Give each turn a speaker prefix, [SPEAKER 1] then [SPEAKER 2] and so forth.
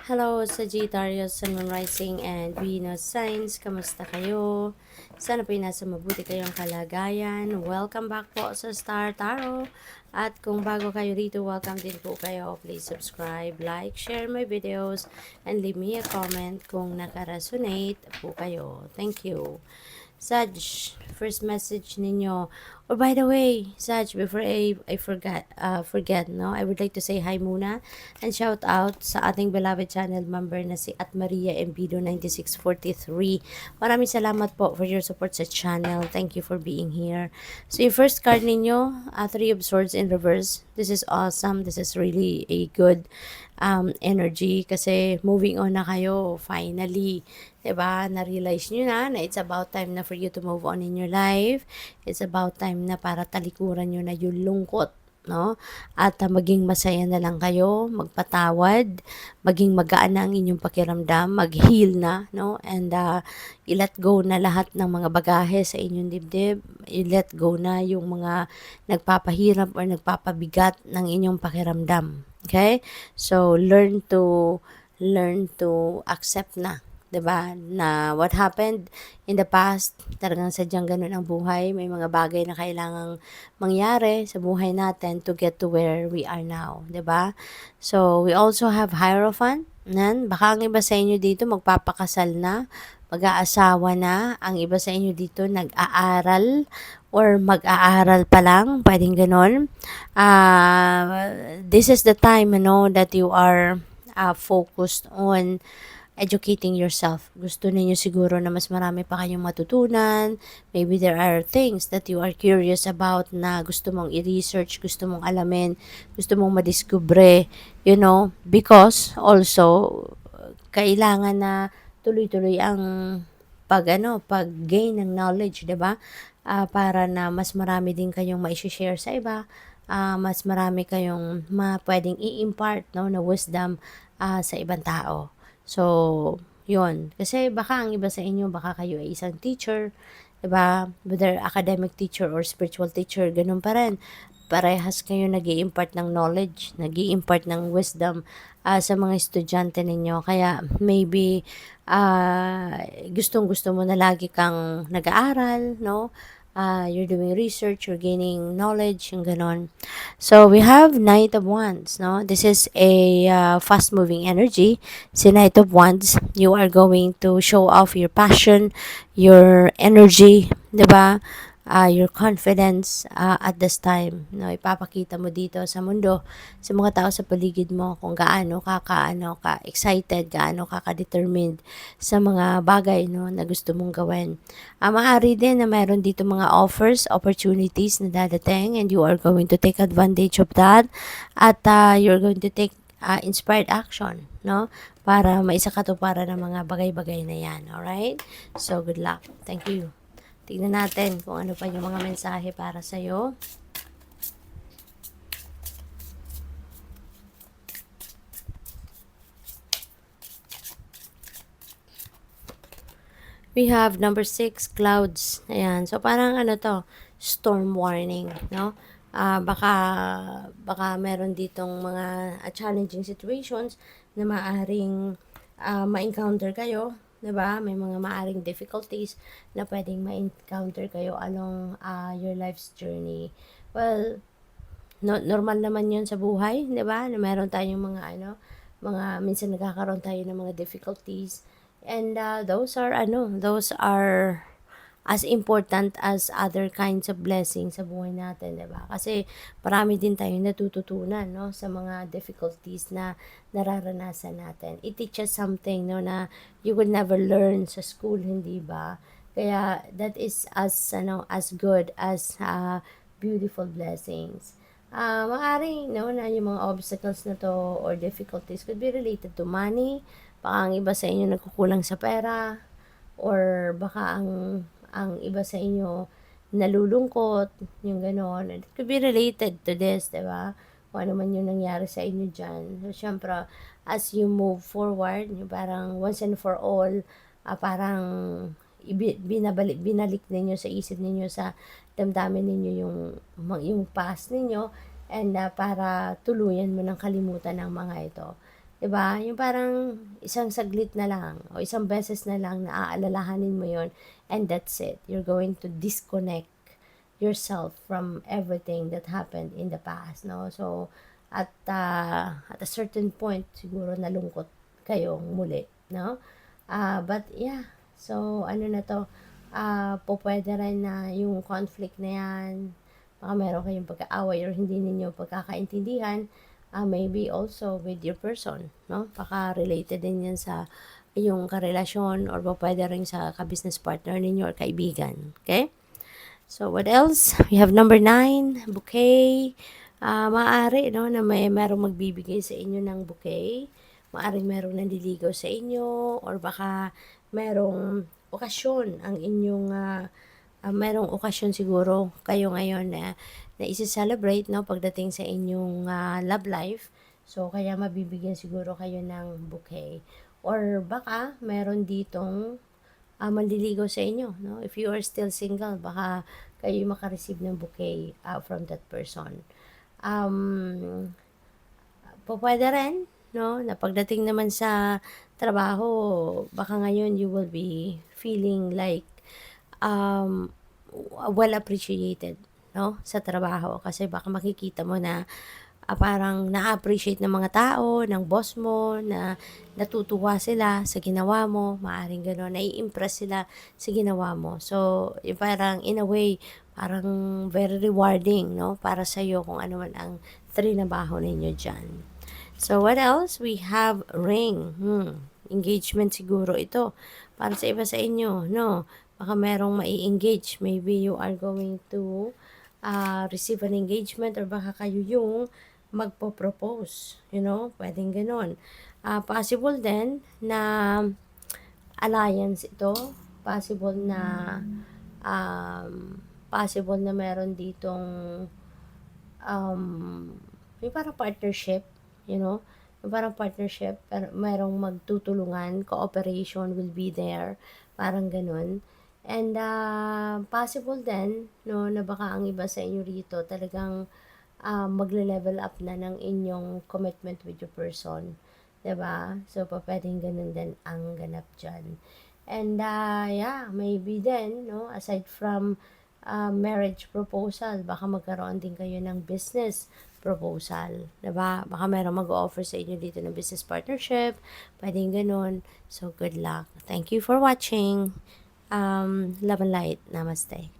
[SPEAKER 1] Hello, Sagittarius, Sun, Moon Rising, and Venus Signs. Kamusta kayo? Sana po nasa mabuti kayong kalagayan. Welcome back po sa Star Tarot. At kung bago kayo dito, welcome din po kayo. Please subscribe, like, share my videos, and leave me a comment kung nakaresonate po kayo. Thank you. Sag, first message ninyo. Or by the way, Sag, before I forget, no, I would like to say hi muna and shout out sa ating beloved channel member na si At Maria Embido 9643. Maraming salamat po for your support sa channel. Thank you for being here. So yung first card ninyo, Three of Swords in reverse. This is awesome. This is really a good energy kasi moving on na kayo finally. 'Di ba? Na-realize niyo na it's about time na for you to move on in your life. It's about time na para talikuran niyo na yung lungkot, no? At maging masaya na lang kayo, magpatawad, maging magaan na ang inyong pakiramdam, mag-heal na, no? And i-let go na lahat ng mga bagahe sa inyong dibdib. I-let go na yung mga nagpapahirap or nagpapabigat ng inyong pakiramdam. Okay? So learn to accept na, 'di ba? Na what happened in the past, talagang sadyang ganun ang buhay. May mga bagay na kailangang mangyari sa buhay natin to get to where we are now, 'di ba? So we also have Hierophant. Nan, baka ang iba sa inyo dito magpapakasal na, mag-aasawa na, ang iba sa inyo dito nag-aaral or mag-aaral pa lang, pwedeng ganon. This is the time, that you are focused on educating yourself. Gusto ninyo siguro na mas marami pa kayong matutunan. Maybe there are things that you are curious about na gusto mong i-research, gusto mong alamin, gusto mong madiskubre, because also kailangan na tuloy-tuloy ang pag-gain ng knowledge, 'di ba? Para na mas marami din kayong ma-share sa iba, mas marami kayong pwedeng i-impart, no, na wisdom sa ibang tao. So, yun. Kasi baka ang iba sa inyo, baka kayo ay isang teacher, 'di ba? Whether academic teacher or spiritual teacher, ganun pa rin. Parehas kayo nag-i-impart ng knowledge, nag-i-impart ng wisdom sa mga estudyante ninyo. Kaya maybe gustong-gusto mo na lagi kang nag-aaral, no? You're doing research, you're gaining knowledge, yung ganon. So, we have Knight of Wands, no? This is a fast-moving energy. Si Knight of Wands, you are going to show off your passion, your energy, 'di ba? Your confidence at this time. No, ipapakita mo dito sa mundo, sa mga tao sa paligid mo kung gaano ka excited, gaano ka determined sa mga bagay, no, na gusto mong gawin. Maaari din na mayroon dito mga offers, opportunities na dadating and you are going to take advantage of that at you're going to take inspired action, no? Para maisakatuparan ng mga bagay-bagay na yan. Alright? So, good luck. Thank you. Tignan natin kung ano pa yung mga mensahe para sa'yo. We have number 6, clouds. Ayan. So, parang storm warning, no? Baka meron ditong mga challenging situations na maaring ma-encounter kayo. 'Di ba? May mga maaring difficulties na pwedeng ma-encounter kayo along your life's journey. Well, normal naman 'yun sa buhay, 'di ba? Na meron tayong mga minsan nagkakaroon tayo ng mga difficulties. And those are as important as other kinds of blessings sa buhay natin, 'di ba? Kasi marami din tayong natututunan, no, sa mga difficulties na nararanasan natin. It teaches something, no, na you would never learn sa school, hindi ba? Kaya that is as good as beautiful blessings. Maaring, no, na yung mga obstacles na to or difficulties could be related to money. Baka ang iba sa inyo nagkukulang sa pera, or baka ang iba sa inyo nalulungkot, yung gano'n. It could be related to this, di ba? Kung ano man yung nangyari sa inyo dyan. So, syempre, as you move forward, yung parang once and for all, parang binalik ninyo sa isip ninyo, sa damdamin ninyo yung past ninyo, and para tuluyan mo ng kalimutan ng mga ito. 'Di ba? Yung parang isang saglit na lang o isang beses na lang na aalalahanin mo yon and that's it. You're going to disconnect yourself from everything that happened in the past, no? So, at a certain point, siguro nalungkot kayong muli, no? But yeah, so ano na to, po pwede rin na yung conflict na yan, baka meron kayong pagkaaway or hindi ninyo pagkakaintindihan, maybe also with your person, no? Baka related din yan sa yung karelasyon or pwede rin sa ka-business partner ninyo or kaibigan, okay? So, what else? We have number 9, bouquet. Maaari, no, na merong magbibigay sa inyo ng bouquet. Maaring merong nandiligaw sa inyo or baka merong okasyon ang inyong merong okasyon siguro kayo ngayon na isi-celebrate, no, pagdating sa inyong love life. So, kaya mabibigyan siguro kayo ng bouquet. Or baka meron ditong manliligaw sa inyo, no? If you are still single, baka kayo makareceive ng bouquet from that person. Pwede rin, no? Na pagdating naman sa trabaho, baka ngayon you will be feeling like um, well appreciated, no? Sa trabaho. Kasi baka makikita mo na parang na-appreciate ng mga tao, ng boss mo, na natutuwa sila sa ginawa mo, maaring gano'n, nai-impress sila sa ginawa mo. So, yung parang in a way, parang very rewarding, no? Para sa'yo kung ano man ang trinabaho ninyo dyan. So, what else? We have ring. Engagement siguro ito. Para sa iba sa inyo, no? Baka merong mai-engage. Maybe you are going to receive an engagement or baka kayo yung magpo-propose, you know, pwedeng ganon. Possible din na alliance ito, possible na possible na meron ditong may parang partnership, you know, yung parang partnership, pero merong magtutulungan, cooperation will be there, parang ganun. And possible din, no, na baka ang iba sa inyo rito talagang magle-level up na ng inyong commitment with your person. 'Di ba? So, pwedeng ganun din ang ganap dyan. And, yeah, maybe then, no, aside from marriage proposal, baka magkaroon din kayo ng business proposal. 'Di ba? Baka merong mag-offer sa inyo dito ng business partnership. Pwedeng ganun. So, good luck. Thank you for watching. Love and light. Namaste.